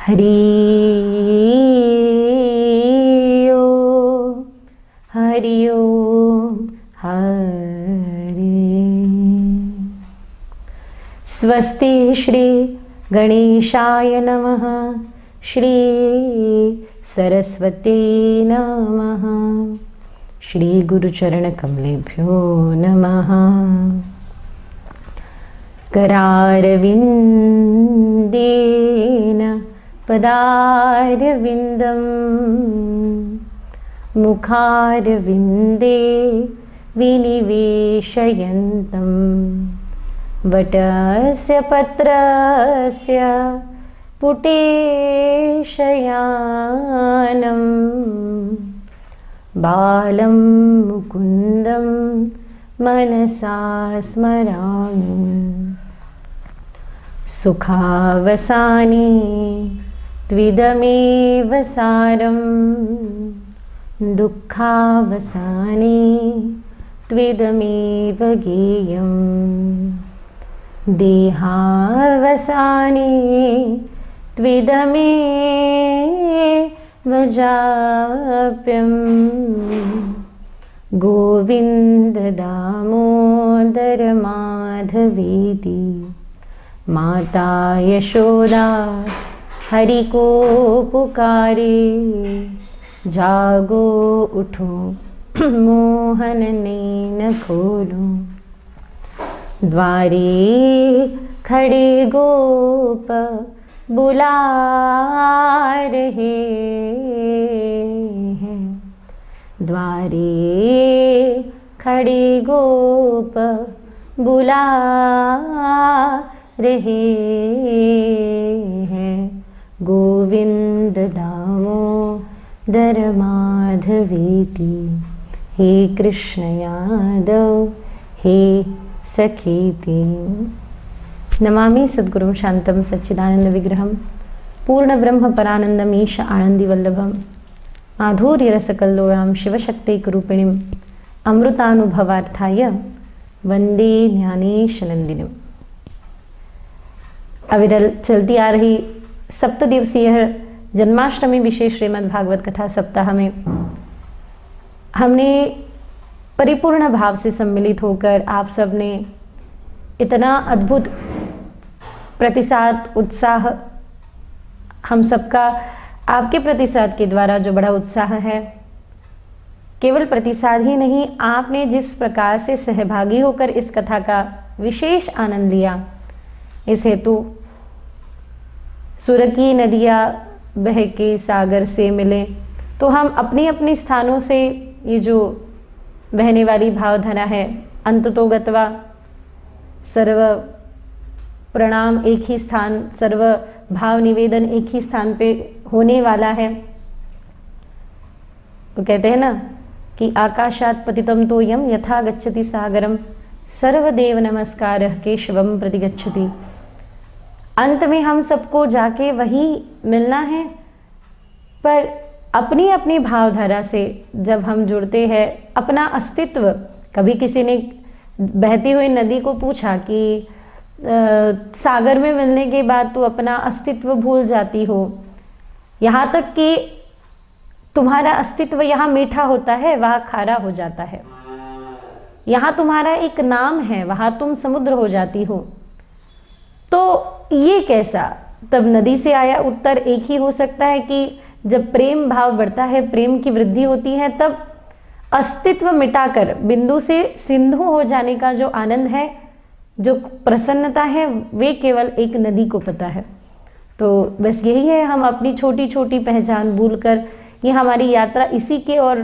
हरि ओम हरि ओम हरि। स्वस्ति श्री गणेशाय नमः, श्री सरस्वती नमः, श्री गुरुचरण कमलेभ्यो नमः। करारविन्देन पदारविन्दं मुखारविन्दे विनिवेशयन्तं वटस्य पत्रस्य पुटेशयानं बालं मुकुन्दं मनसा स्मरामि। सुखावसाने त्विदमेव सारं, दुःखावसाने त्विदमेव गेयं। देहावसाने त्विदमेव जाप्यं। गोविन्द दामोदर माधवेति माता यशोदा हरि को पुकारे। जागो उठो मोहन नैन खोलो, द्वारे खड़े गोप बुला रहे हैं। द्वारे खड़े गोप बुला रहे हैं। गोविंद दामोदर माधवेति, हे कृष्ण यादव हे सखेति। नमामि सद्गुरुं शांतं सच्चिदानंद विग्रहं पूर्ण ब्रह्म परानंदम ईश आनंदी वल्लभम माधुर्य रसकल्लोलां शिवशक्तिरूपिणीं अमृतानुभवार्थाय वंदे ज्ञानेश नंदिनीम्। अविरल चलती आ रही सप्तदिवसीय जन्माष्टमी विशेष श्रीमद् भागवत कथा सप्ताह में हमने परिपूर्ण भाव से सम्मिलित होकर आप सब ने इतना अद्भुत प्रतिसाद उत्साह, हम सबका आपके प्रतिसाद के द्वारा जो बड़ा उत्साह है, केवल प्रतिसाद ही नहीं, आपने जिस प्रकार से सहभागी होकर इस कथा का विशेष आनंद लिया, इस हेतु सुर की नदियाँ बह के सागर से मिले, तो हम अपनी अपनी स्थानों से ये जो बहने वाली भावधारा है, अंततो गत्वा सर्व प्रणाम एक ही स्थान, सर्व भाव निवेदन एक ही स्थान पे होने वाला है। तो कहते हैं ना कि आकाशात् पतितं तोयं यथा गच्छति सागरम, सर्वदेव नमस्कारः केशवम प्रति गच्छति। अंत में हम सबको जाके वही मिलना है, पर अपनी अपनी भावधारा से जब हम जुड़ते हैं, अपना अस्तित्व, कभी किसी ने बहती हुई नदी को पूछा कि सागर में मिलने के बाद तू अपना अस्तित्व भूल जाती हो, यहाँ तक कि तुम्हारा अस्तित्व यहाँ मीठा होता है, वहाँ खारा हो जाता है। यहाँ तुम्हारा एक नाम है, वहाँ तुम समुद्र हो जाती हो। तो ये कैसा? तब नदी से आया उत्तर एक ही हो सकता है कि जब प्रेम भाव बढ़ता है, प्रेम की वृद्धि होती है, तब अस्तित्व मिटाकर बिंदु से सिंधु हो जाने का जो आनंद है, जो प्रसन्नता है, वे केवल एक नदी को पता है। तो बस यही है, हम अपनी छोटी छोटी पहचान भूलकर, ये हमारी यात्रा इसी के और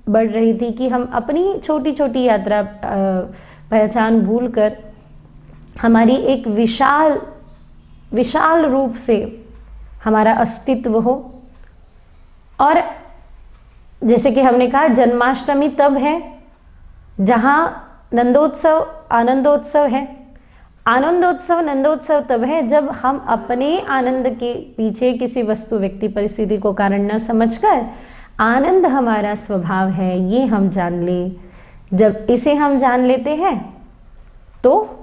बढ़ रही थी कि हम अपनी छोटी छोटी यात्रा पहचान भूलकर हमारी एक विशाल रूप से हमारा अस्तित्व हो। और जैसे कि हमने कहा, जन्माष्टमी तब है जहाँ नंदोत्सव आनंदोत्सव है। आनंदोत्सव नंदोत्सव तब है जब हम अपने आनंद के पीछे किसी वस्तु, व्यक्ति, परिस्थिति को कारण न समझकर आनंद हमारा स्वभाव है, ये हम जान ले। जब इसे हम जान लेते हैं तो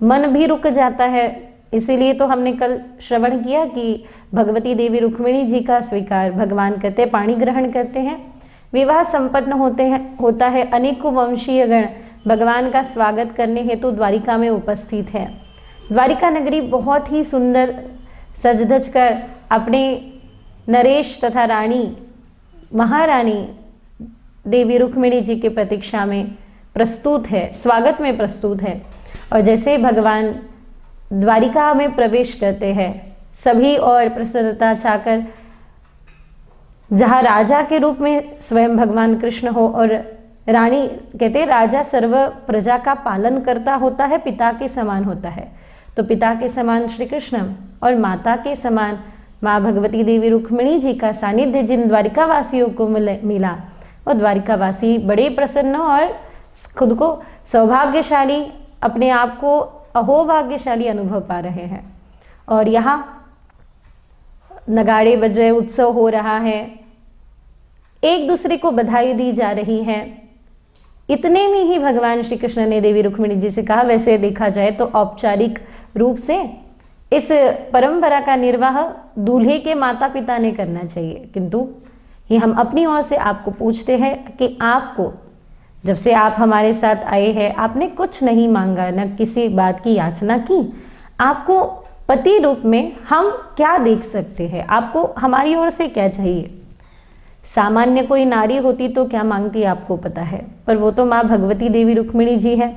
मन भी रुक जाता है इसीलिए तो हमने कल श्रवण किया कि भगवती देवी रुक्मिणी जी का स्वीकार भगवान करते, पाणी ग्रहण करते हैं, विवाह संपन्न होता है, अनेकों वंशीय गण भगवान का स्वागत करने हेतु द्वारिका में उपस्थित है। द्वारिका नगरी बहुत ही सुंदर सज धज कर अपने नरेश तथा रानी महारानी देवी रुक्मिणी जी की प्रतीक्षा में प्रस्तुत है, स्वागत में प्रस्तुत है। और जैसे भगवान द्वारिका में प्रवेश करते हैं, सभी और प्रसन्नता छाकर, जहाँ राजा के रूप में स्वयं भगवान कृष्ण हो और रानी, कहते राजा सर्व प्रजा का पालन करता होता है, पिता के समान होता है। तो पिता के समान श्री कृष्ण और माता के समान माँ भगवती देवी रुक्मिणी जी का सानिध्य जिन द्वारिकावासियों को मिला, और द्वारिकावासी बड़े प्रसन्न और खुद को सौभाग्यशाली, अपने आप को अहोभाग्यशाली अनुभव पा रहे हैं। और यहाँ नगाड़े बज रहे, उत्सव हो रहा है, एक दूसरे को बधाई दी जा रही है। इतने में ही भगवान श्री कृष्ण ने देवी रुक्मिणी जी से कहा, वैसे देखा जाए तो औपचारिक रूप से इस परंपरा का निर्वाह दूल्हे के माता पिता ने करना चाहिए, किंतु ये हम अपनी ओर से आपको पूछते हैं कि आपको, जब से आप हमारे साथ आए हैं, आपने कुछ नहीं मांगा, न किसी बात की याचना की, आपको पति रूप में हम क्या देख सकते हैं, आपको हमारी ओर से क्या चाहिए। सामान्य कोई नारी होती तो क्या मांगती आपको पता है, पर वो तो माँ भगवती देवी रुक्मिणी जी है।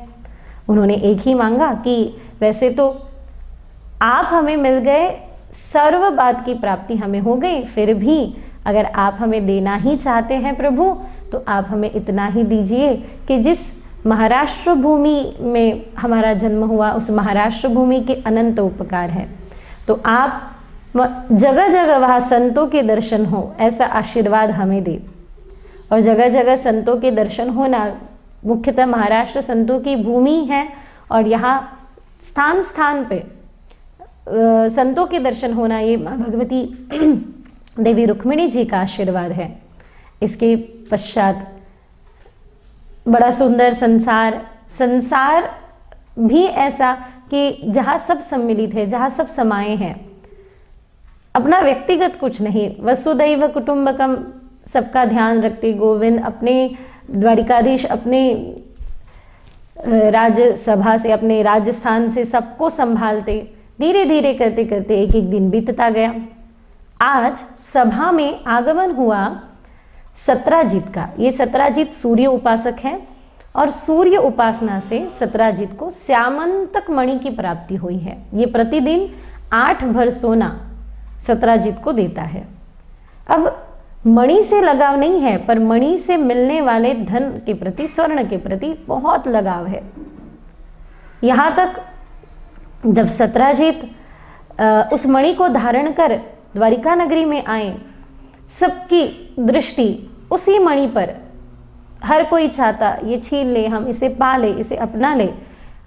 उन्होंने एक ही मांगा कि वैसे तो आप हमें मिल गए, सर्व बात की प्राप्ति हमें हो गई, फिर भी अगर आप हमें देना ही चाहते हैं प्रभु, तो आप हमें इतना ही दीजिए कि जिस महाराष्ट्र भूमि में हमारा जन्म हुआ, उस महाराष्ट्र भूमि के अनंत उपकार है। तो आप जगह जगह वहाँ संतों के दर्शन हो, ऐसा आशीर्वाद हमें दे। और जगह जगह संतों के दर्शन होना, मुख्यतः महाराष्ट्र संतों की भूमि है, और यहाँ स्थान स्थान पे संतों के दर्शन होना, ये माँ भगवती देवी रुक्मिणी जी का आशीर्वाद है। इसके पश्चात बड़ा सुंदर संसार भी ऐसा कि जहाँ सब सम्मिलित है, जहाँ सब समाये हैं, अपना व्यक्तिगत कुछ नहीं, वसुदैव कुटुंबकम, सबका ध्यान रखते गोविंद अपने द्वारिकाधीश अपने राज्यसभा से, अपने राजस्थान से सबको संभालते, धीरे धीरे करते करते एक एक दिन बीतता गया। आज सभा में आगमन हुआ सत्राजित का। ये सत्राजित सूर्य उपासक है, और सूर्य उपासना से सत्राजित को श्यामंतक मणि की प्राप्ति हुई है। ये प्रतिदिन 8 भर सोना सत्राजित को देता है। अब मणि से लगाव नहीं है, पर मणि से मिलने वाले धन के प्रति, स्वर्ण के प्रति बहुत लगाव है। यहाँ तक जब सत्राजित उस मणि को धारण कर द्वारिका नगरी में आए, सबकी दृष्टि उसी मणि पर, हर कोई चाहता ये छीन ले, हम इसे पा ले, इसे अपना ले,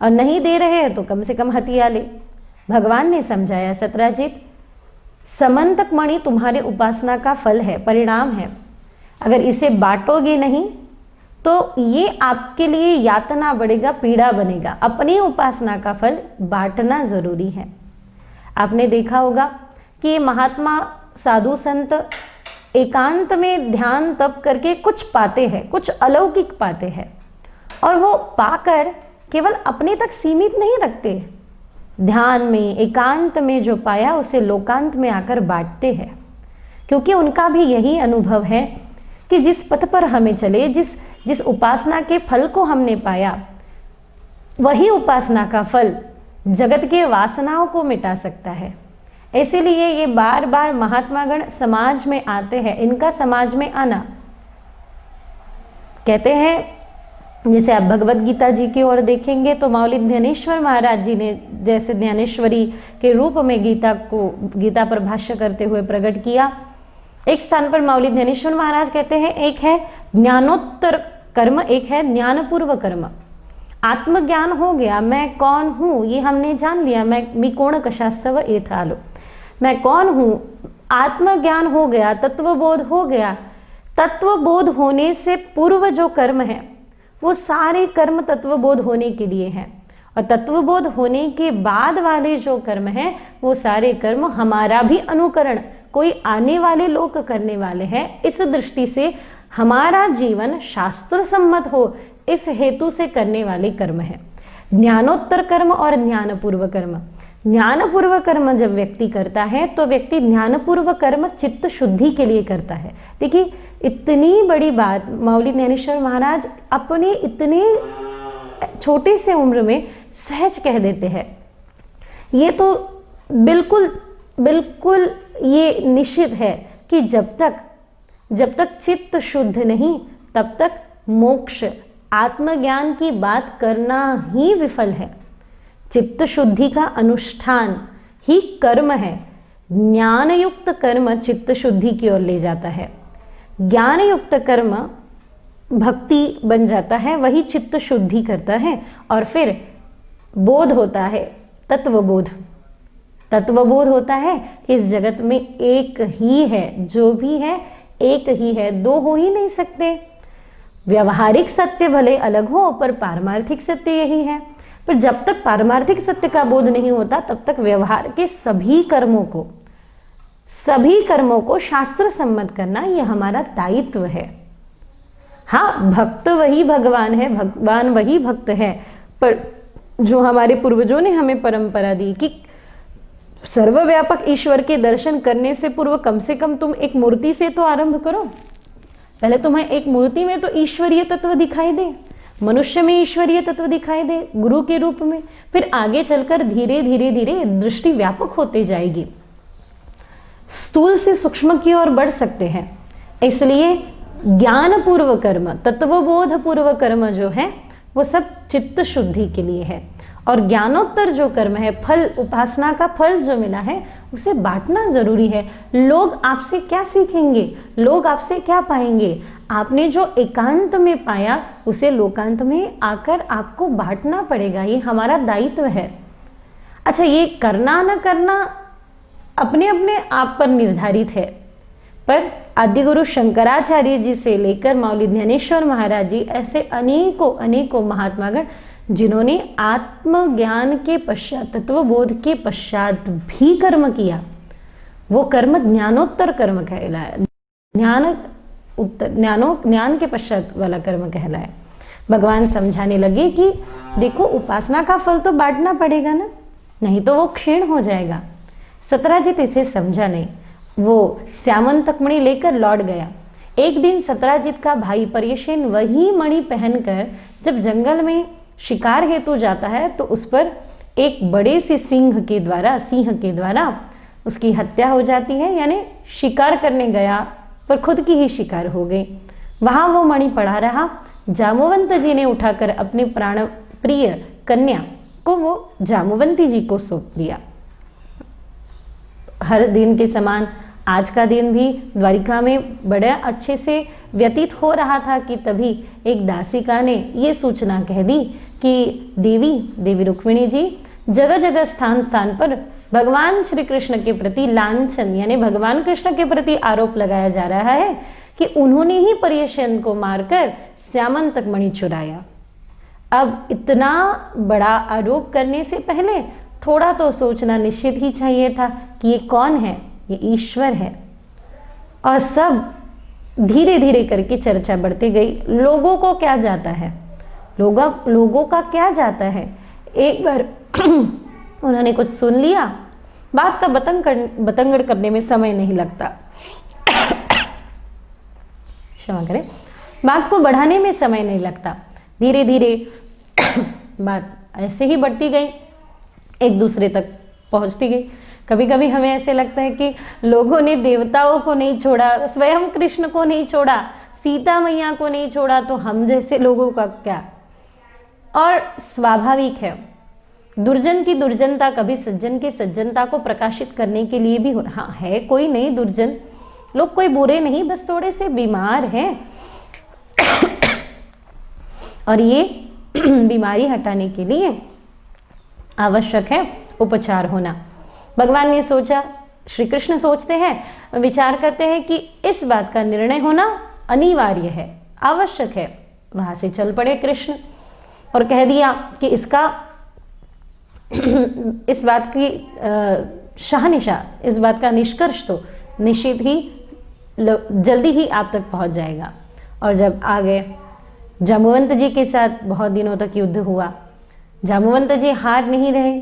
और नहीं दे रहे हैं तो कम से कम हथिया ले। भगवान ने समझाया, सत्राजित समंतक मणि तुम्हारे उपासना का फल है, परिणाम है। अगर इसे बांटोगे नहीं तो ये आपके लिए यातना बढ़ेगा, पीड़ा बनेगा। अपनी उपासना का फल बांटना जरूरी है। आपने देखा होगा कि ये महात्मा साधु संत एकांत में ध्यान तप करके कुछ पाते हैं, कुछ अलौकिक पाते हैं, और वो पाकर केवल अपने तक सीमित नहीं रखते। ध्यान में, एकांत में जो पाया उसे लोकांत में आकर बांटते हैं, क्योंकि उनका भी यही अनुभव है कि जिस पथ पर हमें चले, जिस उपासना के फल को हमने पाया, वही उपासना का फल जगत के वासनाओं को मिटा सकता है। इसीलिए ये बार बार महात्मागण समाज में आते हैं। इनका समाज में आना, कहते हैं, जैसे आप भगवत गीता जी की ओर देखेंगे तो मौली ज्ञानेश्वर महाराज जी ने जैसे ज्ञानेश्वरी के रूप में गीता पर भाष्य करते हुए प्रकट किया। एक स्थान पर मौली ज्ञानेश्वर महाराज कहते हैं, एक है ज्ञानोत्तर कर्म, एक है ज्ञानपूर्व कर्म। आत्मज्ञान हो गया, मैं कौन हूँ ये हमने जान लिया, मैं कोण कशास्व एथालो, मैं कौन हूँ, आत्मज्ञान हो गया, तत्वबोध हो गया। तत्वबोध होने से पूर्व जो कर्म है वो सारे कर्म तत्वबोध होने के लिए हैं। और तत्वबोध होने के बाद वाले जो कर्म हैं वो सारे कर्म हमारा भी अनुकरण कोई आने वाले लोग करने वाले हैं। इस दृष्टि से हमारा जीवन शास्त्र सम्मत हो इस हेतु से करने वाले कर्म है। ज्ञानोत्तर कर्म और ज्ञानपूर्व कर्म। ज्ञानपूर्व कर्म जब व्यक्ति करता है तो व्यक्ति ज्ञानपूर्व कर्म चित्त शुद्धि के लिए करता है। देखिए इतनी बड़ी बात माउली ज्ञानेश्वर महाराज अपने इतने छोटे से उम्र में सहज कह देते हैं। ये तो बिल्कुल बिल्कुल ये निश्चित है कि जब तक चित्त शुद्ध नहीं तब तक मोक्ष आत्मज्ञान की बात करना ही विफल है। चित्त शुद्धि का अनुष्ठान ही कर्म है। ज्ञान युक्त कर्म चित्त शुद्धि की ओर ले जाता है। ज्ञान युक्त कर्म भक्ति बन जाता है, वही चित्त शुद्धि करता है। और फिर बोध होता है, तत्वबोध। तत्वबोध होता है इस जगत में एक ही है, जो भी है एक ही है, दो हो ही नहीं सकते। व्यवहारिक सत्य भले अलग हो पर पारमार्थिक सत्य यही है। पर जब तक पारमार्थिक सत्य का बोध नहीं होता तब तक व्यवहार के सभी कर्मों को शास्त्र सम्मत करना यह हमारा दायित्व है। हाँ, भक्त वही भगवान है, भगवान वही भक्त है। पर जो हमारे पूर्वजों ने हमें परंपरा दी कि सर्वव्यापक ईश्वर के दर्शन करने से पूर्व कम से कम तुम एक मूर्ति से तो आरंभ करो। पहले तुम्हें एक मूर्ति में तो ईश्वरीय तत्व दिखाई दे, मनुष्य में ईश्वरीय तत्व दिखाई दे गुरु के रूप में, फिर आगे चलकर धीरे धीरे धीरे दृष्टि व्यापक होती जाएगी, स्थूल से सूक्ष्म की ओर बढ़ सकते हैं। इसलिए ज्ञान पूर्व कर्म, तत्वबोध पूर्व कर्म जो है वो सब चित्त शुद्धि के लिए है। और ज्ञानोत्तर जो कर्म है, फल, उपासना का फल जो मिला है उसे बांटना जरूरी है। लोग आपसे क्या सीखेंगे, लोग आपसे क्या पाएंगे? आपने जो एकांत में पाया उसे लोकांत में आकर आपको बांटना पड़ेगा, ये हमारा दायित्व है। अच्छा, ये करना न करना अपने अपने आप पर निर्धारित है, पर आदिगुरु शंकराचार्य जी से लेकर माउली ज्ञानेश्वर महाराज जी ऐसे अनेकों महात्मागण जिन्होंने आत्मज्ञान के पश्चात, तत्वबोध के पश्चात भी कर्म किया, वो कर्म ज्ञानोत्तर कर्म कहलाया। ज्ञान के पश्चात वाला कर्म कहलाया। भगवान समझाने लगे कि देखो, उपासना का फल तो बांटना पड़ेगा ना, नहीं तो वो क्षीण हो जाएगा। सतराजित इसे समझा नहीं, वो श्यामंतक मणि लेकर लौट गया। एक दिन सतराजित का भाई पर्यसेन वही मणि पहनकर जब जंगल में शिकार हेतु जाता है तो उस पर एक बड़े से सिंह के द्वारा उसकी हत्या हो जाती है। यानी शिकार करने गया पर खुद की ही शिकार हो गई। वहां वो मणि पड़ा रहा। जामवंत जी ने उठाकर अपने प्राण प्रिय कन्या को वो जामवंती जी को सौंप दिया। हर दिन के समान आज का दिन भी द्वारिका में बड़े अच्छे से व्यतीत हो रहा था कि तभी एक दासिका ने ये सूचना कह दी कि देवी रुक्मिणी जी, जगह जगह स्थान स्थान पर भगवान श्री कृष्ण के प्रति लांछन यानी भगवान कृष्ण के प्रति आरोप लगाया जा रहा है कि उन्होंने ही पर्यसेन को मारकर श्यामंतक मणि चुराया। अब इतना बड़ा आरोप करने से पहले थोड़ा तो सोचना निश्चित ही चाहिए था कि ये कौन है, ये ईश्वर है। और सब धीरे धीरे करके चर्चा बढ़ती गई। लोगों को क्या जाता है, लोगों का क्या जाता है। एक बार उन्होंने कुछ सुन लिया, बात का बतंगड़ करने में समय नहीं लगता, क्षमा करें, बात को बढ़ाने में समय नहीं लगता। धीरे धीरे बात ऐसे ही बढ़ती गई, एक दूसरे तक पहुंचती गई। कभी कभी हमें ऐसे लगता है कि लोगों ने देवताओं को नहीं छोड़ा, स्वयं कृष्ण को नहीं छोड़ा, सीता मैया को नहीं छोड़ा, तो हम जैसे लोगों का क्या। और स्वाभाविक है, दुर्जन की दुर्जनता कभी सज्जन की सज्जनता को प्रकाशित करने के लिए भी हाँ है। कोई नहीं दुर्जन, लोग कोई बुरे नहीं, बस थोड़े से बीमार हैं और ये बीमारी हटाने के लिए आवश्यक है उपचार होना। भगवान ने सोचा, श्री कृष्ण सोचते हैं, विचार करते हैं कि इस बात का निर्णय होना अनिवार्य है, आवश्यक है। वहां से चल पड़े कृष्ण और कह दिया कि इसका इस बात की शाहनिशा, इस बात का निष्कर्ष तो निश्चित ही जल्दी ही आप तक पहुंच जाएगा। और जब आगे जाम्बवंत जी के साथ बहुत दिनों तक युद्ध हुआ, जाम्बवंत जी हार नहीं रहे,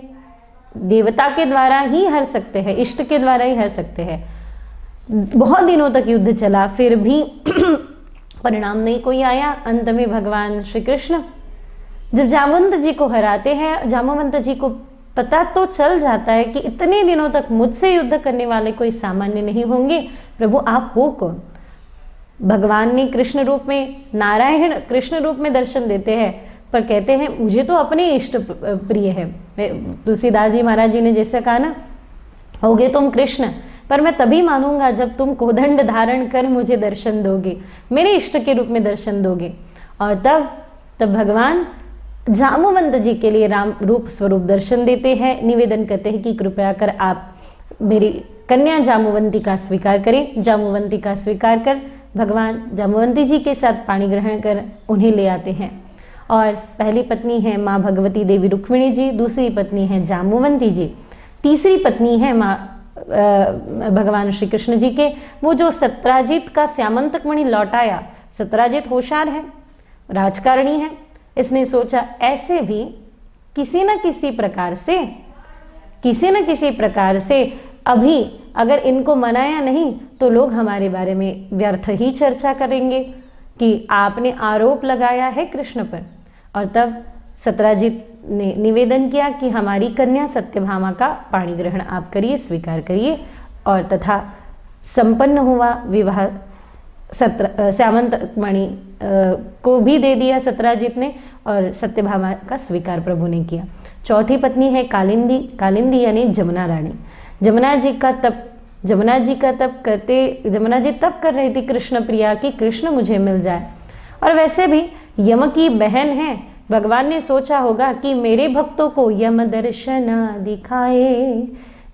देवता के द्वारा ही हर सकते हैं, इष्ट के द्वारा ही हर सकते हैं। बहुत दिनों तक युद्ध चला, फिर भी परिणाम नहीं कोई आया। अंत में भगवान श्री कृष्ण जब जाम्बवंत जी को हराते हैं, जाम्बवंत जी को पता तो चल जाता है कि इतने दिनों तक मुझसे युद्ध करने वाले कोई सामान्य नहीं होंगे, प्रभु आप हो कौन? भगवान ने कृष्ण रूप में, नारायण कृष्ण रूप में दर्शन देते हैं, पर कहते हैं मुझे तो अपने इष्ट प्रिय है। तुलसीदास जी महाराज जी ने जैसे कहा ना, होगे तुम कृष्ण पर मैं तभी मानूंगा जब तुम कोदंड धारण कर मुझे दर्शन दोगे, मेरे इष्ट के रूप में दर्शन दोगे। और तब भगवान जाम्बवंत जी के लिए राम रूप स्वरूप दर्शन देते हैं, निवेदन करते हैं कि कृपया कर आप मेरी कन्या जाम्बवंती का स्वीकार करें। जाम्बवंती का स्वीकार कर भगवान जाम्बवंती जी के साथ पाणी ग्रहण कर उन्हें ले आते हैं। और पहली पत्नी है माँ भगवती देवी रुक्मिणी जी, दूसरी पत्नी है जाम्बवंती जी, तीसरी पत्नी है माँ भगवान श्री कृष्ण जी के, वो जो सत्राजित का श्यामंतक मणि लौटाया। सत्राजित होशियार है, राजकारणी है, इसने सोचा ऐसे भी किसी न किसी प्रकार से अभी अगर इनको मनाया नहीं तो लोग हमारे बारे में व्यर्थ ही चर्चा करेंगे कि आपने आरोप लगाया है कृष्ण पर। और तब सत्राजित ने निवेदन किया कि हमारी कन्या सत्यभामा का पाणी ग्रहण आप करिए, स्वीकार करिए। और तथा संपन्न हुआ विवाह। श्यामंतक मणि को भी दे दिया सत्राजित ने और सत्यभामा का स्वीकार प्रभु ने किया। चौथी पत्नी है कालिंदी। कालिंदी यानी जमुना रानी। जमुना जी तप कर रही थी कृष्ण प्रिया कि कृष्ण मुझे मिल जाए। और वैसे भी यम की बहन है, भगवान ने सोचा होगा कि मेरे भक्तों को यम दर्शना दिखाए,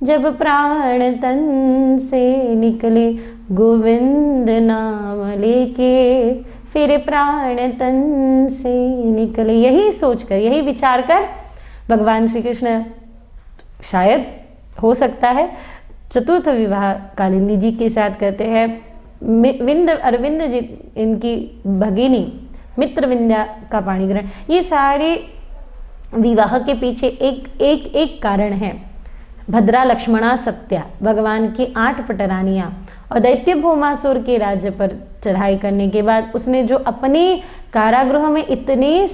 जब प्राण तन से निकले गोविंद नाम लेके, फिर प्राण तन से निकले। यही सोचकर, यही विचार कर भगवान श्री कृष्ण शायद हो सकता है चतुर्थ विवाह कालिंदी जी के साथ करते हैं। अरविंद जी इनकी भगिनी मित्र विंध्या का पाणी ग्रहण। ये सारे विवाह के पीछे एक कारण है। भद्रा, लक्ष्मणा, सत्या, भगवान की 8 पटरानियां और दैत्य भौमासुर के राज्य पर चढ़ाई करने के बाद उसने जो अपने कारागृह में इतनी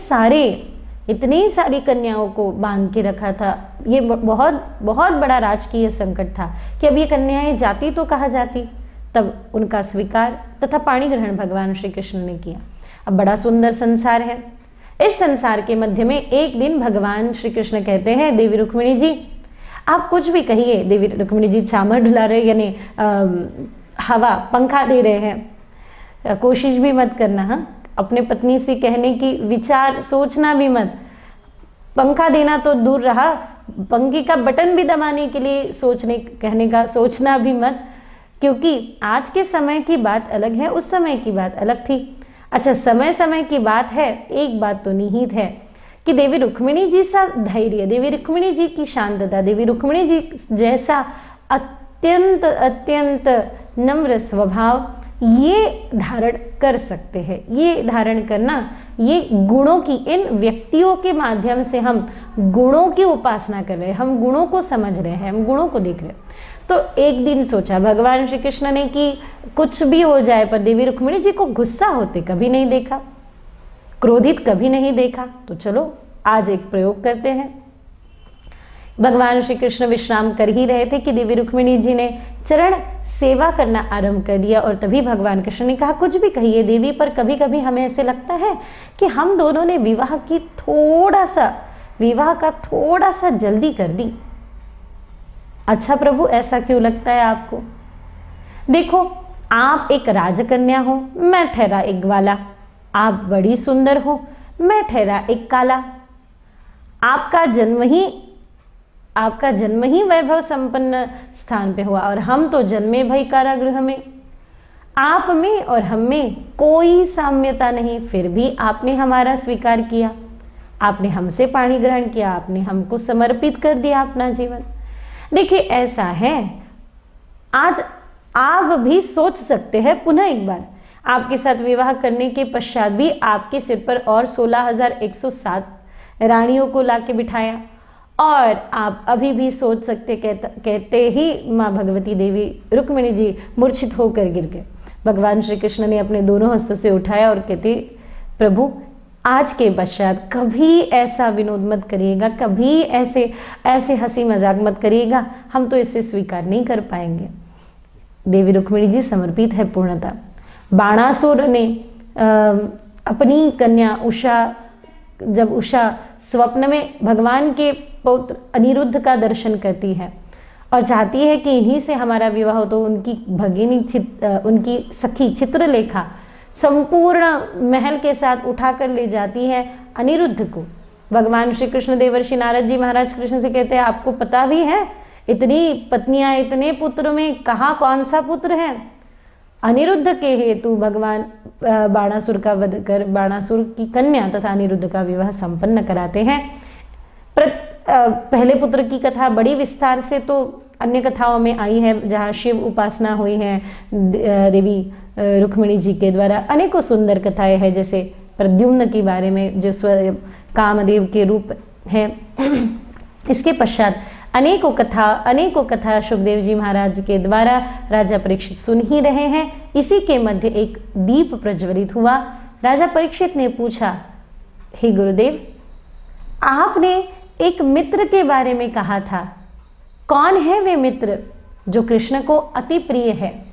सारी कन्याओं को बांध के रखा था, ये बहुत बहुत बड़ा राजकीय संकट था कि अब ये कन्याएं जाती तो कहाँ जाती। तब उनका स्वीकार तथा पाणी ग्रहण भगवान श्री कृष्ण ने किया। अब बड़ा सुंदर संसार है। इस संसार के मध्य में एक दिन भगवान श्री कृष्ण कहते हैं देवी रुक्मिणी जी आप कुछ भी कहिए। देवी रुक्मिणी जी चामर डुला रहे, यानी हवा पंखा दे रहे हैं। कोशिश भी मत करना, हाँ, अपने पत्नी से कहने की विचार सोचना भी मत। पंखा देना तो दूर रहा, पंखे का बटन भी दबाने के लिए कहने का सोचना भी मत, क्योंकि आज के समय की बात अलग है, उस समय की बात अलग थी। अच्छा, समय की बात है। एक बात तो निहित है कि देवी रुक्मिणी जी सा धैर्य, देवी रुक्मिणी जी की शांतता, देवी रुक्मिणी जी जैसा अत्यंत नम्र स्वभाव ये धारण कर सकते हैं। ये धारण करना, ये गुणों की, इन व्यक्तियों के माध्यम से हम गुणों की उपासना कर रहे हैं, हम गुणों को समझ रहे हैं, हम गुणों को देख रहे हैं। तो एक दिन सोचा भगवान श्री कृष्ण ने कि कुछ भी हो जाए पर देवी रुक्मिणी जी को गुस्सा होते कभी नहीं देखा, क्रोधित कभी नहीं देखा, तो चलो आज एक प्रयोग करते हैं। भगवान श्री कृष्ण विश्राम कर ही रहे थे कि देवी रुक्मिणी जी ने चरण सेवा करना आरंभ कर दिया। और तभी भगवान कृष्ण ने कहा कुछ भी कहिए देवी, पर कभी कभी हमें ऐसे लगता है कि हम दोनों ने विवाह का थोड़ा सा जल्दी कर दी। अच्छा प्रभु, ऐसा क्यों लगता है आपको? देखो, आप एक राजकन्या हो, मैं ठहरा एक ग्वाला। आप बड़ी सुंदर हो, मैं ठहरा एक काला। आपका जन्म ही वैभव संपन्न स्थान पे हुआ और हम तो जन्मे भई कारागृह में। आप में और हम में कोई साम्यता नहीं, फिर भी आपने हमारा स्वीकार किया। आपने हमसे पाणी ग्रहण किया, आपने हमको समर्पित कर दिया अपना जीवन। देखिए ऐसा है, आज आप भी सोच सकते हैं पुनः एक बार, आपके साथ विवाह करने के पश्चात भी आपके सिर पर और 16,107 रानियों को लाके बिठाया, और आप अभी भी सोच सकते, कहते ही माँ भगवती देवी रुक्मिणी जी मूर्छित होकर गिर गए। भगवान श्री कृष्ण ने अपने दोनों हस्तों से उठाया और कहते, प्रभु आज के पश्चात कभी ऐसा विनोद मत करिएगा, कभी ऐसे हंसी मजाक मत करिएगा, हम तो इसे स्वीकार नहीं कर पाएंगे। देवी रुक्मिणी जी समर्पित है पूर्णतः। बाणासुर ने अपनी कन्या उषा, जब उषा स्वप्न में भगवान के पौत्र अनिरुद्ध का दर्शन करती है और चाहती है कि इन्हीं से हमारा विवाह हो, तो उनकी भगिनी उनकी सखी चित्रलेखा संपूर्ण महल के साथ उठाकर ले जाती है अनिरुद्ध को। भगवान श्री कृष्ण देवर्षि नारद जी महाराज कृष्ण से कहते हैं, आपको पता भी है इतनी पत्नियां, इतने पुत्र में कहाँ कौन सा पुत्र है? अनिरुद्ध के हेतु भगवान बाणासुर का वध कर बाणासुर की कन्या तथा अनिरुद्ध का विवाह संपन्न कराते हैं। पहले पुत्र की कथा बड़ी विस्तार से तो अन्य कथाओं में आई है, जहाँ शिव उपासना हुई है देवी रुक्मिणी जी के द्वारा। अनेकों सुंदर कथाएं हैं, जैसे प्रद्युम्न के बारे में जो स्वयं कामदेव के रूप है। इसके पश्चात अनेकों कथा सुखदेव जी महाराज के द्वारा राजा परीक्षित सुन ही रहे हैं। इसी के मध्य एक दीप प्रज्वलित हुआ। राजा परीक्षित ने पूछा, हे गुरुदेव, आपने एक मित्र के बारे में कहा था, कौन है वे मित्र जो कृष्ण को अति प्रिय है?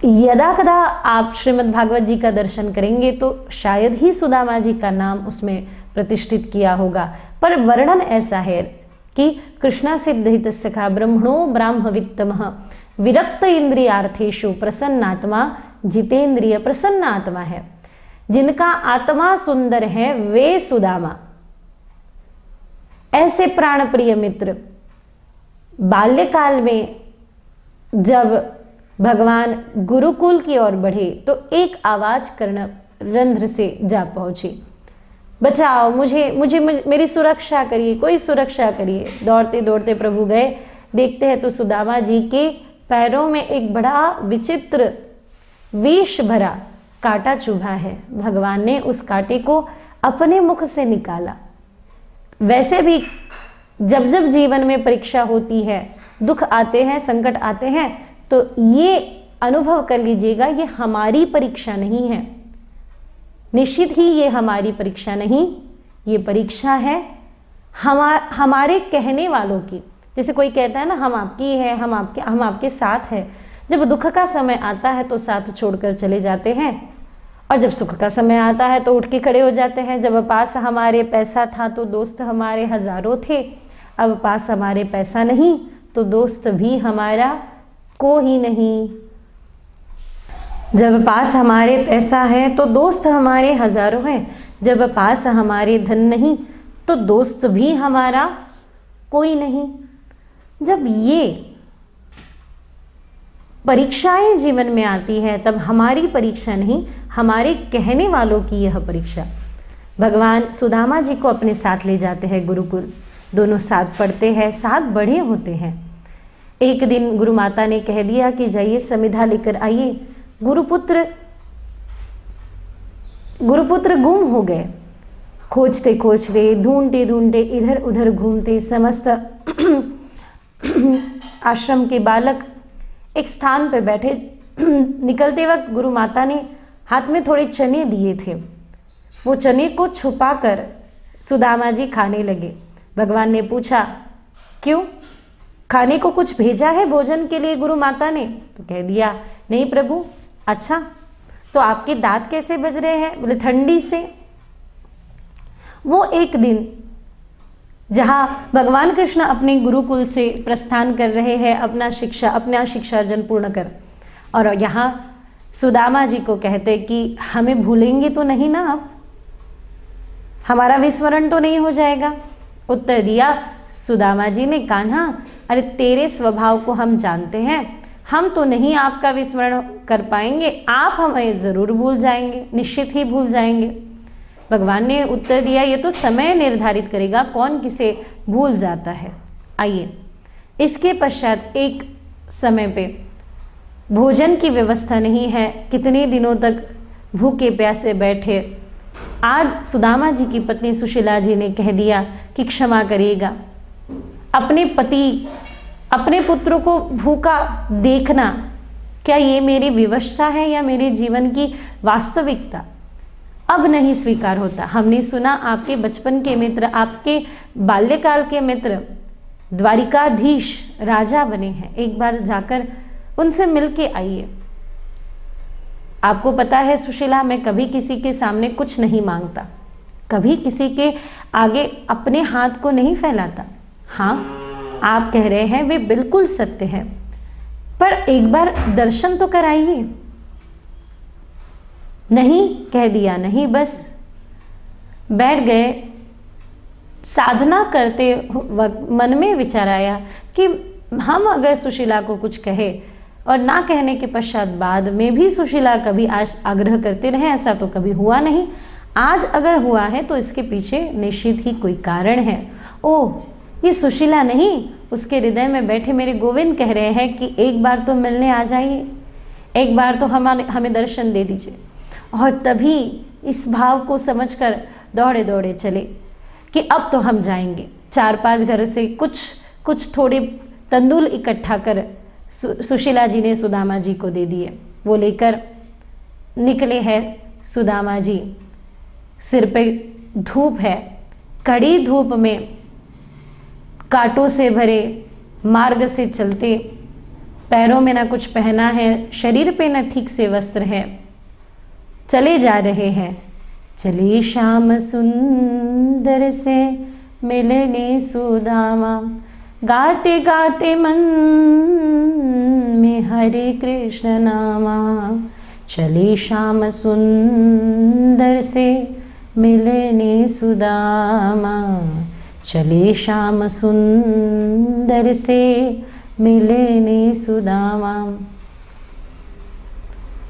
यदा कदा आप श्रीमद् भागवत जी का दर्शन करेंगे तो शायद ही सुदामा जी का नाम उसमें प्रतिष्ठित किया होगा, पर वर्णन ऐसा है कि कृष्णा सिद्धित सखा ब्रह्मणो ब्राह्मवित्तमः विरक्त इंद्रियार्थेषु प्रसन्नात्मा जितेंद्रिय प्रसन्न आत्मा है। जिनका आत्मा सुंदर है वे सुदामा। ऐसे प्राण प्रिय मित्र बाल्यकाल में जब भगवान गुरुकुल की ओर बढ़े तो एक आवाज कर्ण रंध्र से जा पहुंची, बचाओ मुझे मेरी सुरक्षा करिए, कोई सुरक्षा करिए। दौड़ते दौड़ते प्रभु गए, देखते हैं तो सुदामा जी के पैरों में एक बड़ा विचित्र विष भरा कांटा चुभा है। भगवान ने उस कांटे को अपने मुख से निकाला। वैसे भी जब जब जीवन में परीक्षा होती है, दुख आते हैं, संकट आते हैं, तो ये अनुभव कर लीजिएगा, ये हमारी परीक्षा नहीं है। निश्चित ही ये हमारी परीक्षा नहीं, ये परीक्षा है हमारे कहने वालों की। जैसे कोई कहता है ना, हम आपकी है, हम आपके साथ है। जब दुख का समय आता है तो साथ छोड़कर चले जाते हैं, और जब सुख का समय आता है तो उठ के खड़े हो जाते हैं। जब पास हमारे पैसा था तो दोस्त हमारे हजारों थे, अब पास हमारे पैसा नहीं तो दोस्त भी हमारा कोई नहीं। जब पास हमारे पैसा है तो दोस्त हमारे हजारों हैं, जब पास हमारे धन नहीं तो दोस्त भी हमारा कोई नहीं। जब ये परीक्षाएं जीवन में आती है तब हमारी परीक्षा नहीं, हमारे कहने वालों की यह परीक्षा। भगवान सुदामा जी को अपने साथ ले जाते हैं गुरुकुल। दोनों साथ पढ़ते हैं, साथ बड़े होते हैं। एक दिन गुरु माता ने कह दिया कि जाइए समिधा लेकर आइए। गुरुपुत्र गुम हो गए। खोजते खोजते, ढूंढते ढूंढते, इधर उधर घूमते समस्त आश्रम के बालक एक स्थान पर बैठे। निकलते वक्त गुरु माता ने हाथ में थोड़े चने दिए थे। वो चने को छुपाकर सुदामा जी खाने लगे। भगवान ने पूछा, क्यों, खाने को कुछ भेजा है भोजन के लिए गुरु माता ने? तो कह दिया, नहीं प्रभु। अच्छा, तो आपके दांत कैसे बज रहे हैं? बोले, ठंडी से। वो एक दिन जहाँ भगवान कृष्ण अपने गुरुकुल से प्रस्थान कर रहे हैं, अपना शिक्षार्जन पूर्ण कर, और यहाँ सुदामा जी को कहते कि हमें भूलेंगे तो नहीं ना आप, हमारा विस्मरण तो नहीं हो जाएगा? उत्तर दिया सुदामा जी ने, कान्हा, अरे तेरे स्वभाव को हम जानते हैं, हम तो नहीं आपका विस्मरण कर पाएंगे, आप हमें ज़रूर भूल जाएंगे, निश्चित ही भूल जाएंगे। भगवान ने उत्तर दिया, ये तो समय निर्धारित करेगा कौन किसे भूल जाता है। आइए, इसके पश्चात एक समय पे भोजन की व्यवस्था नहीं है, कितने दिनों तक भूखे प्यासे बैठे। आज सुदामा जी की पत्नी सुशीला जी ने कह दिया कि क्षमा करिएगा, अपने पति, अपने पुत्रों को भूखा देखना क्या ये मेरी विवशता है या मेरे जीवन की वास्तविकता? अब नहीं स्वीकार होता। हमने सुना आपके बचपन के मित्र, आपके बाल्यकाल के मित्र द्वारिकाधीश राजा बने हैं, एक बार जाकर उनसे मिलके आइए। आपको पता है सुशीला, मैं कभी किसी के सामने कुछ नहीं मांगता, कभी किसी के आगे अपने हाथ को नहीं फैलाता। हाँ, आप कह रहे हैं वे बिल्कुल सत्य है, पर एक बार दर्शन तो कराइए। नहीं, कह दिया नहीं, बस बैठ गए। साधना करते वक्त मन में विचार आया कि हम अगर सुशीला को कुछ कहे और ना कहने के पश्चात बाद में भी सुशीला कभी आज आग्रह करते रहे, ऐसा तो कभी हुआ नहीं। आज अगर हुआ है तो इसके पीछे निश्चित ही कोई कारण है। ओह, ये सुशीला नहीं, उसके हृदय में बैठे मेरे गोविंद कह रहे हैं कि एक बार तो मिलने आ जाइए, एक बार तो हमें दर्शन दे दीजिए। और तभी इस भाव को समझकर दौड़े दौड़े चले कि अब तो हम जाएंगे। 4-5 घर से कुछ थोड़े तंदूल इकट्ठा कर सुशीला जी ने सुदामा जी को दे दिए। वो लेकर निकले हैं सुदामा जी। सिर पे धूप है, कड़ी धूप में कांटों से भरे मार्ग से चलते, पैरों में ना कुछ पहना है, शरीर पे ना ठीक से वस्त्र है, चले जा रहे हैं। चली शाम सुंदर से मिलने सुदामा, गाते गाते मन में हरे कृष्ण नामा। चली शाम सुंदर से मिलने सुदामा, चले शाम सुंदर से मिलने सुदामा।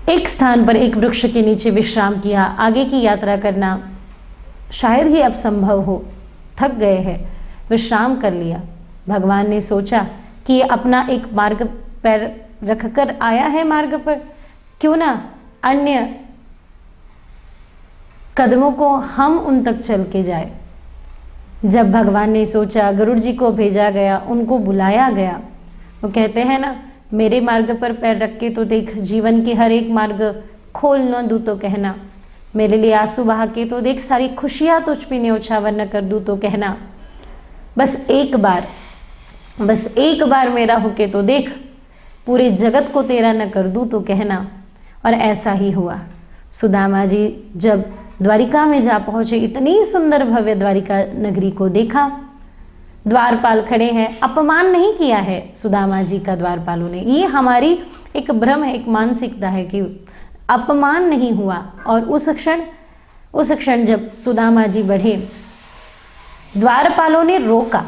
एक स्थान पर एक वृक्ष के नीचे विश्राम किया। आगे की यात्रा करना शायद ही अब संभव हो, थक गए हैं, विश्राम कर लिया। भगवान ने सोचा कि ये अपना एक मार्ग पैर रखकर आया है मार्ग पर, क्यों ना अन्य कदमों को हम उन तक चल के जाए। जब भगवान ने सोचा, गरुड़ जी को भेजा गया, उनको बुलाया गया। वो कहते हैं ना, मेरे मार्ग पर पैर रख के तो देख, जीवन के हर एक मार्ग खोल न दूँ तो कहना, मेरे लिए आंसू बहा के तो देख, सारी खुशियाँ तुझ पे न्योछावर न कर दूँ तो कहना, बस एक बार मेरा होके तो देख, पूरे जगत को तेरा न कर दूँ तो कहना। और ऐसा ही हुआ। सुदामा जी जब द्वारिका में जा पहुँचे, इतनी सुंदर भव्य द्वारिका नगरी को देखा। द्वारपाल खड़े हैं, अपमान नहीं किया है सुदामा जी का द्वारपालों ने। ये हमारी एक भ्रम है, एक मानसिकता है कि अपमान नहीं हुआ। और उस क्षण जब सुदामा जी बढ़े, द्वारपालों ने रोका,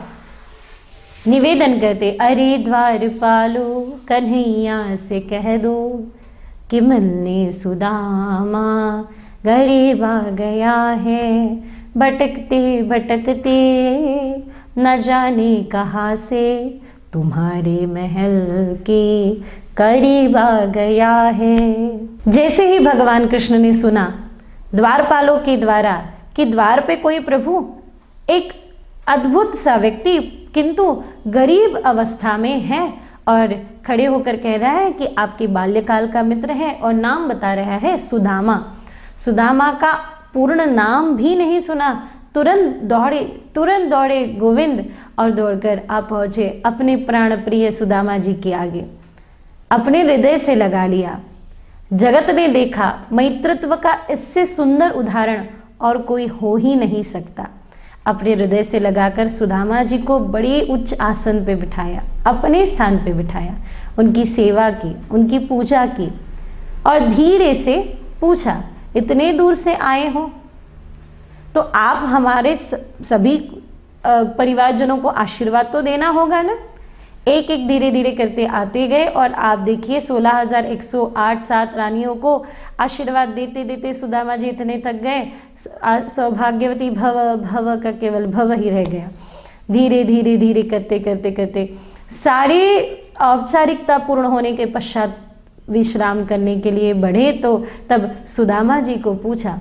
निवेदन करते, अरे द्वारपालो कन्हैया से कह दो कि मिलने सुदामा गरीब आ गया है, भटकते भटकते न जाने कहाँ से तुम्हारे महल के करीब आ गया है। जैसे ही भगवान कृष्ण ने सुना द्वारपालों के द्वारा कि द्वार पे कोई प्रभु, एक अद्भुत सा व्यक्ति किंतु गरीब अवस्था में है और खड़े होकर कह रहा है कि आपके बाल्यकाल का मित्र है, और नाम बता रहा है सुदामा। सुदामा का पूर्ण नाम भी नहीं सुना, तुरंत दौड़े गोविंद और दौड़कर आप पहुँचे अपने प्राण प्रिय सुदामा जी के आगे, अपने हृदय से लगा लिया। जगत ने देखा, मैत्रत्व का इससे सुंदर उदाहरण और कोई हो ही नहीं सकता। अपने हृदय से लगाकर सुदामा जी को बड़े उच्च आसन पे बिठाया, अपने स्थान पे बिठाया, उनकी सेवा की, उनकी पूजा की और धीरे से पूछा, इतने दूर से आए हो तो आप हमारे सभी परिवारजनों को आशीर्वाद तो देना होगा ना। एक एक धीरे धीरे करते आते गए और आप देखिए 16,108 रानियों को आशीर्वाद देते देते सुदामा जी इतने थक गए, सौभाग्यवती भव भव का केवल भव ही रह गया। धीरे धीरे धीरे करते करते करते सारी औपचारिकता पूर्ण होने के पश्चात विश्राम करने के लिए बढ़े तो तब सुदामा जी को पूछा,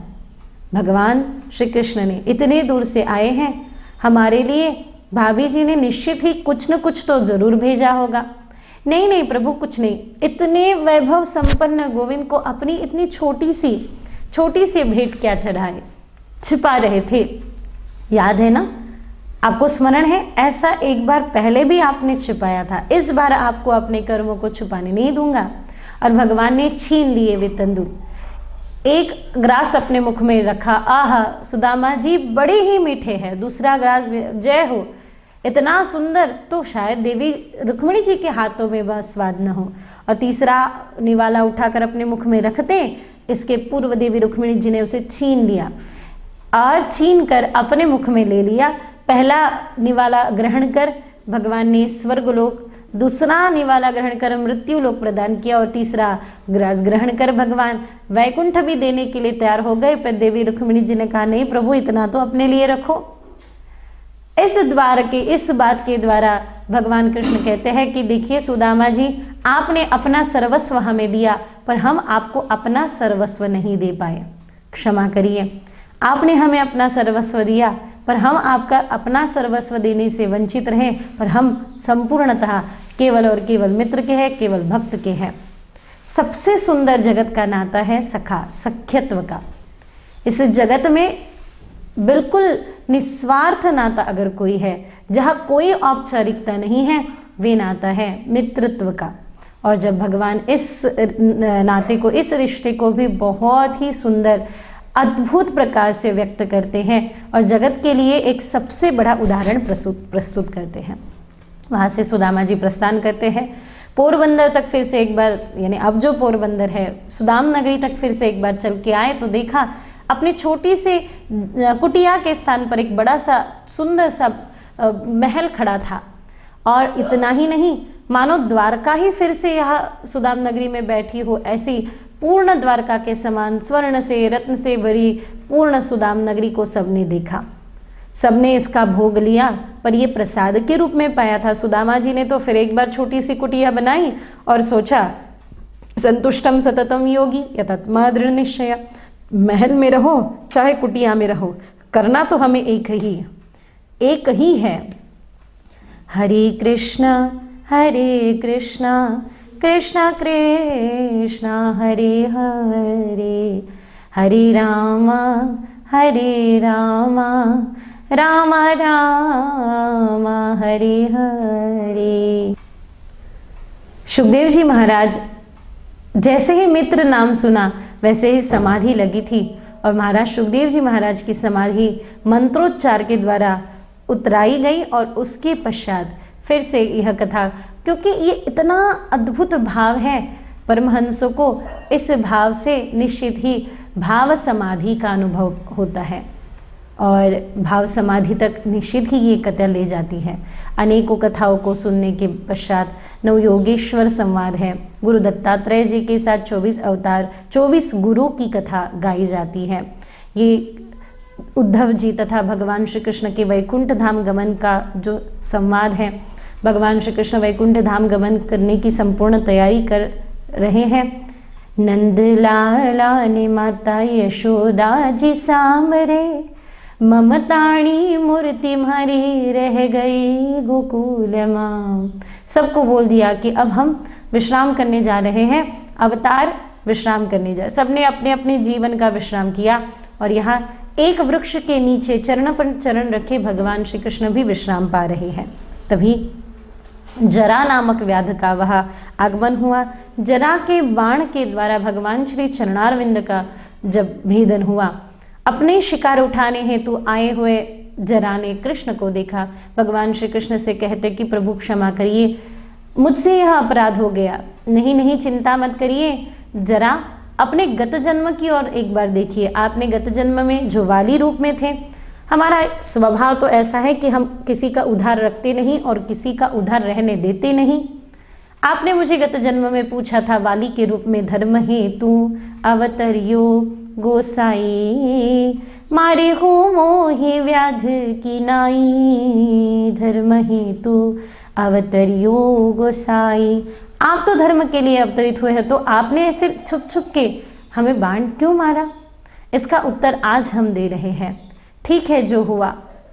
भगवान श्री कृष्ण ने इतने दूर से आए हैं, हमारे लिए भाभी जी ने निश्चित ही कुछ न कुछ तो जरूर भेजा होगा। नहीं नहीं प्रभु, कुछ नहीं, इतने वैभव संपन्न गोविंद को अपनी इतनी छोटी सी भेंट क्या चढ़ाए, छिपा रहे थे। याद है ना, आपको स्मरण है, ऐसा एक बार पहले भी आपने छिपाया था, इस बार आपको अपने कर्मों को छुपाने नहीं दूंगा। और भगवान ने छीन लिए वे तंदूर, एक ग्रास अपने मुख में रखा, आहा सुदामा जी बड़े ही मीठे हैं, दूसरा ग्रास जय हो, इतना सुंदर, तो शायद देवी रुक्मिणी जी के हाथों में वह स्वाद न हो। और तीसरा निवाला उठाकर अपने मुख में रखते, इसके पूर्व देवी रुक्मिणी जी ने उसे छीन लिया और छीन कर अपने मुख में ले लिया। पहला निवाला ग्रहण कर भगवान ने स्वर्गलोक, दूसरा निवाला ग्रहण कर मृत्यु लोक प्रदान किया और तीसरा ग्रास ग्रहण कर भगवान वैकुंठ भी देने के लिए तैयार हो गए। पर देवी रुक्मिणी जी ने कहा, नहीं प्रभु, इतना तो अपने लिए रखो। इस बात के द्वारा भगवान कृष्ण कहते हैं कि देखिए सुदामा जी, आपने अपना सर्वस्व हमें दिया पर हम आपको अपना सर्वस्व नहीं दे पाए, क्षमा करिए। आपने हमें अपना सर्वस्व दिया पर हम आपका अपना सर्वस्व देने से वंचित रहे, पर हम संपूर्णतः केवल और केवल मित्र के हैं, केवल भक्त के हैं। सबसे सुंदर जगत का नाता है सखा, सख्यत्व का। इस जगत में बिल्कुल निस्वार्थ नाता अगर कोई है, जहाँ कोई औपचारिकता नहीं है, वे नाता है मित्रत्व का। और जब भगवान इस नाते को, इस रिश्ते को भी बहुत ही सुंदर अद्भुत प्रकार से व्यक्त करते हैं और जगत के लिए एक सबसे बड़ा उदाहरण प्रस्तुत करते हैं। वहाँ से सुदामा जी प्रस्थान करते हैं पोरबंदर तक, फिर से एक बार, यानी अब जो पोरबंदर है, सुदाम नगरी तक फिर से एक बार चल के आए तो देखा अपनी छोटी सी कुटिया के स्थान पर एक बड़ा सा सुंदर सा महल खड़ा था। और इतना ही नहीं, मानो द्वारका ही फिर से यहाँ सुदाम नगरी में बैठी हो, ऐसी पूर्ण द्वारका के समान स्वर्ण से रत्न से भरी पूर्ण सुदाम नगरी को सबने देखा, सबने इसका भोग लिया, पर ये प्रसाद के रूप में पाया था। सुदामा जी ने तो फिर एक बार छोटी सी कुटिया बनाई और सोचा, संतुष्टम सततम योगी यतत्मा दृढ़ निश्चय, महल में रहो चाहे कुटिया में रहो, करना तो हमें एक ही है। हरे कृष्णा कृष्णा कृष्णा हरे हरे, हरे रामा राम राम हरे हरे। सुखदेव जी महाराज जैसे ही मित्र नाम सुना वैसे ही समाधि लगी थी और महाराज सुखदेव जी महाराज की समाधि मंत्रोच्चार के द्वारा उतराई गई। और उसके पश्चात फिर से यह कथा, क्योंकि ये इतना अद्भुत भाव है परमहंसों को, इस भाव से निश्चित ही भाव समाधि का अनुभव होता है और भाव समाधि तक निश्चित ही ये कथा ले जाती है। अनेकों कथाओं को सुनने के पश्चात नवयोगेश्वर संवाद है, गुरु दत्तात्रेय जी के साथ 24 अवतार 24 गुरु की कथा गाई जाती है। ये उद्धव जी तथा भगवान श्री कृष्ण के वैकुंठ धाम गमन का जो संवाद है, भगवान श्री कृष्ण वैकुंठ धाम गमन करने की संपूर्ण तैयारी कर रहे हैं। नंद लाला ने माता यशोदा जी सामरे, ममताणी मूर्ति मारी रह गई गोकुल माँ। सबको बोल दिया कि अब हम विश्राम करने जा रहे हैं, अवतार विश्राम करने जा, सबने अपने अपने जीवन का विश्राम किया और यहाँ एक वृक्ष के नीचे चरण पर चरण रखे भगवान श्री कृष्ण भी विश्राम पा रहे हैं। तभी जरा नामक व्याध का वह आगमन हुआ। जरा के बाण के द्वारा भगवान श्री चरणारविंद का जब भेदन हुआ, अपने शिकार उठाने हेतु आए हुए जरा ने कृष्ण को देखा। भगवान श्री कृष्ण से कहते कि प्रभु क्षमा करिए, मुझसे यह अपराध हो गया। नहीं चिंता मत करिए, जरा अपने गत जन्म की ओर एक बार देखिए। आपने गत जन्म में जो वाली रूप में थे, हमारा स्वभाव तो ऐसा है कि हम किसी का उधार रखते नहीं और किसी का उधार रहने देते नहीं। आपने मुझे गत जन्म में पूछा था, वाली के रूप में धर्म हेतु अवतरियो गोसाई, मारे हो मोहि व्याध की नाई, धर्म हेतु अवतरियो गोसाई। आप तो धर्म के लिए अवतरित हुए हैं, तो आपने ऐसे छुप छुप के हमें बाण क्यों मारा? इसका उत्तर आज हम दे रहे हैं। ठीक है, जो हुआ,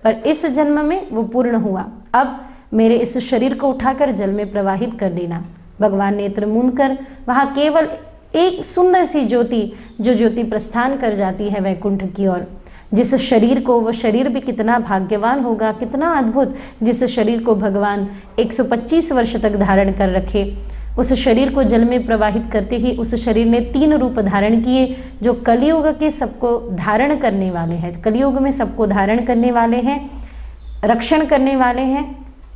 पर इस जन्म में वो पूर्ण हुआ। अब मेरे इस शरीर को उठाकर जल में प्रवाहित कर देना। भगवान नेत्र मूंद कर वहाँ केवल एक सुंदर सी ज्योति, जो ज्योति प्रस्थान कर जाती है वैकुंठ की ओर। जिस शरीर को, वो शरीर भी कितना भाग्यवान होगा, कितना अद्भुत, जिस शरीर को भगवान 125 वर्ष तक धारण कर रखे। उस शरीर को जल में प्रवाहित करते ही उस शरीर ने 3 रूप धारण किए, जो कलियुग के सबको धारण करने वाले हैं। कलियुग में सबको धारण करने वाले हैं, रक्षण करने वाले हैं।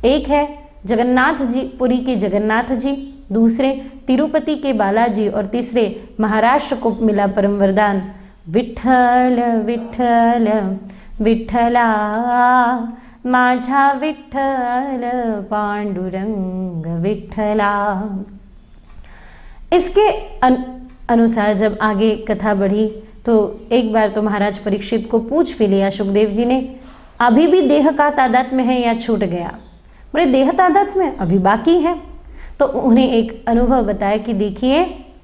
एक है जगन्नाथ जी, पुरी के जगन्नाथ जी, दूसरे तिरुपति के बालाजी, और तीसरे महाराष्ट्र को मिला परम वरदान विठ्ठल विठ्ठल विठ्ठला, माझा विठ्ठल पांडुरंग विठ्ठला। इसके अनुसार जब आगे कथा बढ़ी तो एक बार तो महाराज परीक्षित को पूछ भी लिया सुखदेव जी ने, अभी भी देह का तादात्म्य है या छूट गया? बोले देह तादात्म्य अभी बाकी है। तो उन्हें एक अनुभव बताया कि देखिए,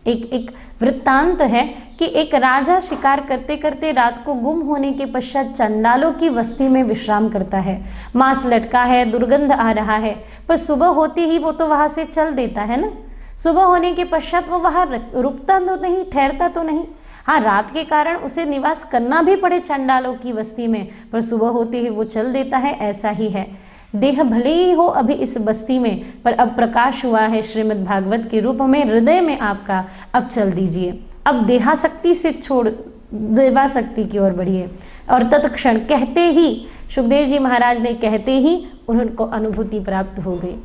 एक वृत्तांत है कि एक राजा शिकार करते करते रात को गुम होने के पश्चात चंडालों की बस्ती में विश्राम करता है। मांस लटका है, दुर्गंध आ रहा है, पर सुबह होती ही वो तो वहाँ से चल देता है ना। सुबह होने के पश्चात वो वहाँ रुकता तो नहीं, ठहरता तो नहीं। हाँ, रात के कारण उसे निवास करना भी पड़े चंडालों की बस्ती में, पर सुबह होते ही वो चल देता है। ऐसा ही है, देह भले ही हो अभी इस बस्ती में, पर अब प्रकाश हुआ है श्रीमद् भागवत के रूप में हृदय में आपका। अब चल दीजिए, अब देहाशक्ति से छोड़ देवाशक्ति की ओर बढ़िए। और तत्क्षण कहते ही सुखदेव जी महाराज ने कहते ही उनको अनुभूति प्राप्त हो गई।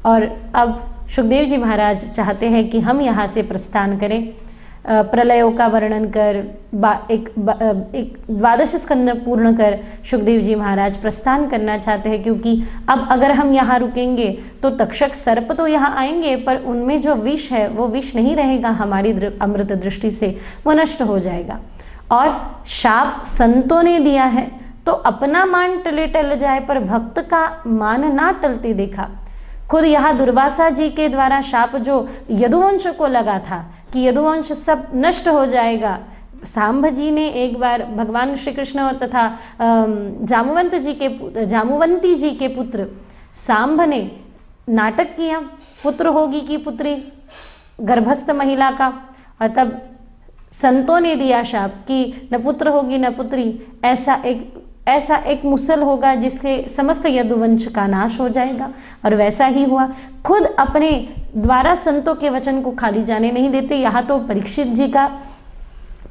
और अब सुखदेव जी महाराज चाहते हैं कि हम यहाँ से प्रस्थान करें। प्रलयों का वर्णन कर एक 12 स्कंद पूर्ण कर सुखदेव जी महाराज प्रस्थान करना चाहते हैं, क्योंकि अब अगर हम यहाँ रुकेंगे तो तक्षक सर्प तो यहाँ आएंगे, पर उनमें जो विष है वो विष नहीं रहेगा हमारी अमृत दृष्टि से, वो नष्ट हो जाएगा। और शाप संतों ने दिया है तो अपना मान टले टल जाए, पर भक्त का मान ना टलते देखा। खुद यहाँ दुर्वासा जी के द्वारा शाप जो यदुवंश को लगा था कि यदुवंश सब नष्ट हो जाएगा, सांभ जी ने एक बार भगवान श्री कृष्ण और तथा जामुवंती जी के पुत्र सांभ ने नाटक किया, पुत्र होगी कि पुत्री, गर्भस्थ महिला का, और तब संतों ने दिया शाप कि न पुत्र होगी न पुत्री, ऐसा एक मुसल होगा जिसके समस्त यदुवंश का नाश हो जाएगा। और वैसा ही हुआ। खुद अपने द्वारा संतों के वचन को खाली जाने नहीं देते। यहाँ तो परीक्षित जी का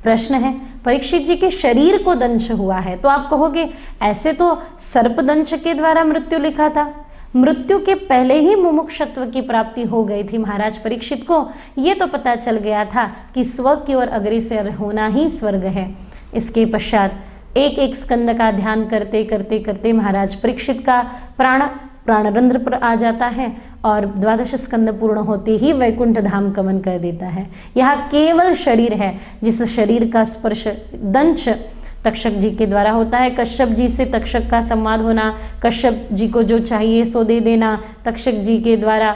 प्रश्न है, परीक्षित जी के शरीर को दंश हुआ है, तो आप कहोगे ऐसे तो सर्पदंश के द्वारा मृत्यु लिखा था। मृत्यु के पहले ही मुमुक्षत्व की प्राप्ति हो गई थी महाराज परीक्षित को। ये तो पता चल गया था कि स्व की ओर अग्रसर होना ही स्वर्ग है। इसके पश्चात एक स्कंद का ध्यान करते करते करते महाराज परीक्षित का प्राणरंध्र पर आ जाता है और 12 स्कंद पूर्ण होते ही वैकुंठ धाम गमन कर देता है। यह केवल शरीर है जिस शरीर का स्पर्श दंश तक्षक जी के द्वारा होता है। कश्यप जी से तक्षक का संवाद होना, कश्यप जी को जो चाहिए सो दे देना, तक्षक जी के द्वारा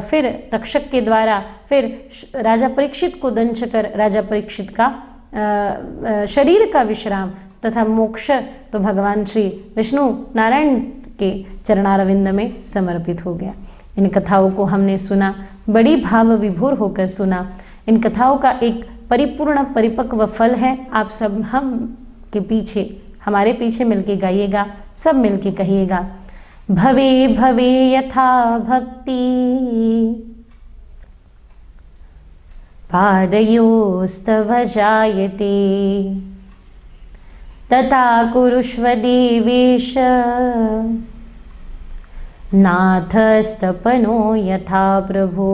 फिर तक्षक के द्वारा फिर राजा परीक्षित को दंश कर राजा परीक्षित का शरीर का विश्राम तथा मोक्ष तो भगवान श्री विष्णु नारायण के चरणारविंद में समर्पित हो गया। इन कथाओं को हमने सुना, बड़ी भाव विभोर होकर सुना। इन कथाओं का एक परिपूर्ण परिपक्व फल है। आप सब हम के पीछे, हमारे पीछे मिलके गाइएगा, सब मिलके कहिएगा, भवे भवे यथा भक्ति पादयोस्तव जायते तथा कुरुष्व देवेश नाथस्तपनो यथा प्रभो।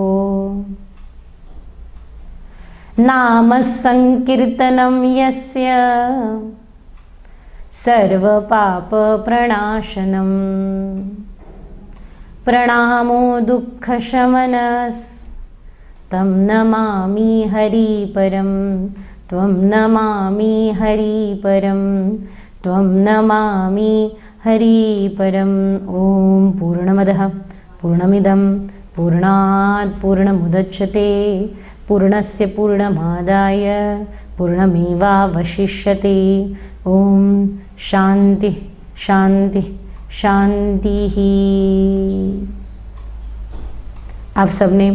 नाम संकीर्तनं यस्य सर्वपापप्रणाशनम् प्रणामो दुःखशमनस्तं नमामि हरिपरं त्वं नमामि हरिपरं त्वं नमामि हरिपरम्। ॐ पूर्णमदः पूर्णमिदं पूर्णात् पूर्णमुदच्यते पूर्णस्य पूर्णमादाय पूर्णमेवावशिष्यते। ॐ शान्ति शान्ति शान्तिः। आप सबने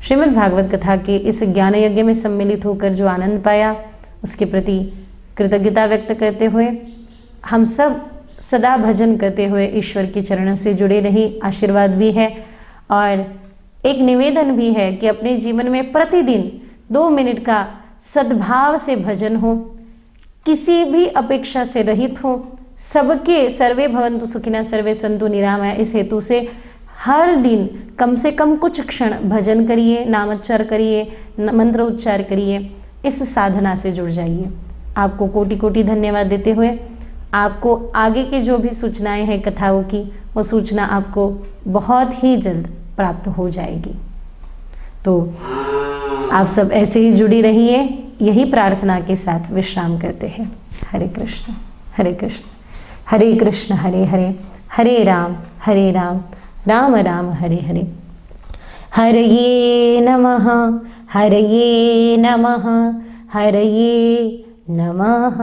श्रीमद् भागवत कथा के इस ज्ञान यज्ञ में सम्मिलित होकर जो आनंद पाया उसके प्रति कृतज्ञता व्यक्त करते हुए हम सब सदा भजन करते हुए ईश्वर के चरणों से जुड़े रही। आशीर्वाद भी है और एक निवेदन भी है कि अपने जीवन में प्रतिदिन 2 मिनट का सद्भाव से भजन हो, किसी भी अपेक्षा से रहित हो, सबके सर्वे भवन्तु सुखिनः सर्वे सन्तु निरामया, इस हेतु से हर दिन कम से कम कुछ क्षण भजन करिए, नामोच्चार करिए, मंत्र उच्चार करिए, इस साधना से जुड़ जाइए। आपको कोटि कोटि धन्यवाद देते हुए आपको आगे की जो भी सूचनाएं हैं कथाओं की, वो सूचना आपको बहुत ही जल्द प्राप्त हो जाएगी। तो आप सब ऐसे ही जुड़ी रहिए, यही प्रार्थना के साथ विश्राम करते हैं। हरे कृष्ण हरे कृष्ण हरे कृष्ण हरे हरे हरे राम राम राम हरे हरे। हरये नमः हरये नमः हरये नमः।